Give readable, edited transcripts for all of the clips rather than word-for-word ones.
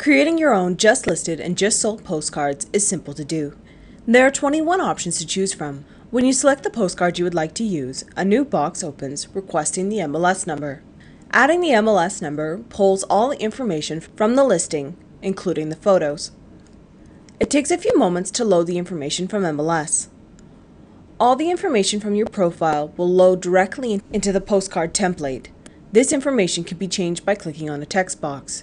Creating your own just listed and just sold postcards is simple to do. There are 21 options to choose from. When you select the postcard you would like to use, a new box opens requesting the MLS number. Adding the MLS number pulls all the information from the listing, including the photos. It takes a few moments to load the information from MLS. All the information from your profile will load directly into the postcard template. This information can be changed by clicking on a text box.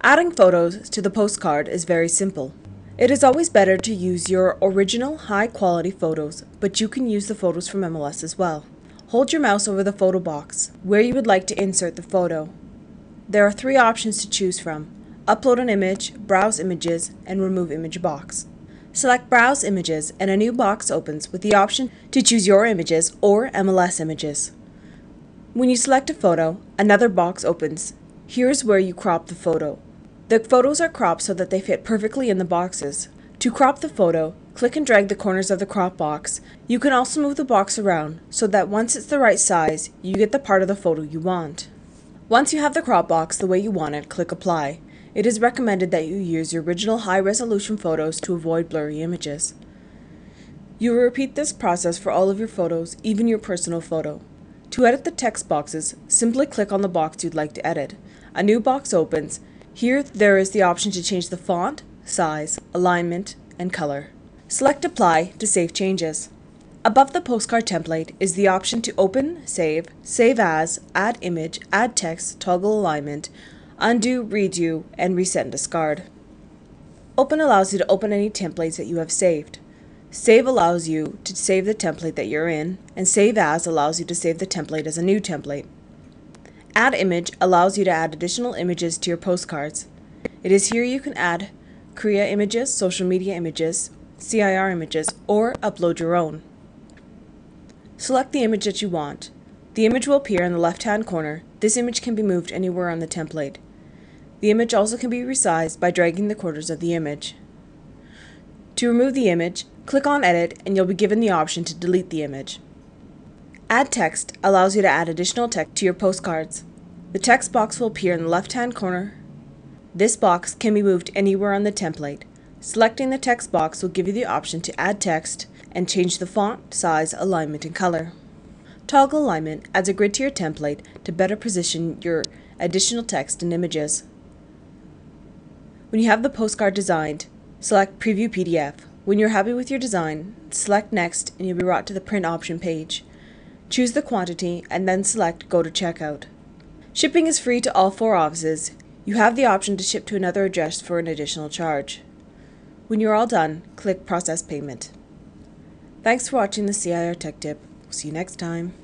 Adding photos to the postcard is very simple. It is always better to use your original high-quality photos, but you can use the photos from MLS as well. Hold your mouse over the photo box where you would like to insert the photo. There are 3 options to choose from: upload an image, browse images, and remove image box. Select Browse Images and a new box opens with the option to choose your images or MLS images. When you select a photo, another box opens. Here's where you crop the photo. The photos are cropped so that they fit perfectly in the boxes. To crop the photo, click and drag the corners of the crop box. You can also move the box around so that once it's the right size, you get the part of the photo you want. Once you have the crop box the way you want it, click Apply. It is recommended that you use your original high-resolution photos to avoid blurry images. You will repeat this process for all of your photos, even your personal photo. To edit the text boxes, simply click on the box you'd like to edit. A new box opens. Here there is the option to change the font, size, alignment, and color. Select Apply to save changes. Above the postcard template is the option to open, save as, add image, add text, toggle alignment, undo, redo, and reset and discard. Open allows you to open any templates that you have saved. Save allows you to save the template that you're in, and Save As allows you to save the template as a new template. Add Image allows you to add additional images to your postcards. It is here you can add Krea images, social media images, CIR images, or upload your own. Select the image that you want. The image will appear in the left-hand corner. This image can be moved anywhere on the template. The image also can be resized by dragging the corners of the image. To remove the image, click on Edit and you'll be given the option to delete the image. Add Text allows you to add additional text to your postcards. The text box will appear in the left-hand corner. This box can be moved anywhere on the template. Selecting the text box will give you the option to add text and change the font, size, alignment, and color. Toggle Alignment adds a grid to your template to better position your additional text and images. When you have the postcard designed, select Preview PDF. When you're happy with your design, select Next and you'll be brought to the Print option page. Choose the quantity and then select Go to Checkout. Shipping is free to all 4 offices. You have the option to ship to another address for an additional charge. When you're all done, click Process Payment. Thanks for watching the CIR Tech Tip. We'll see you next time.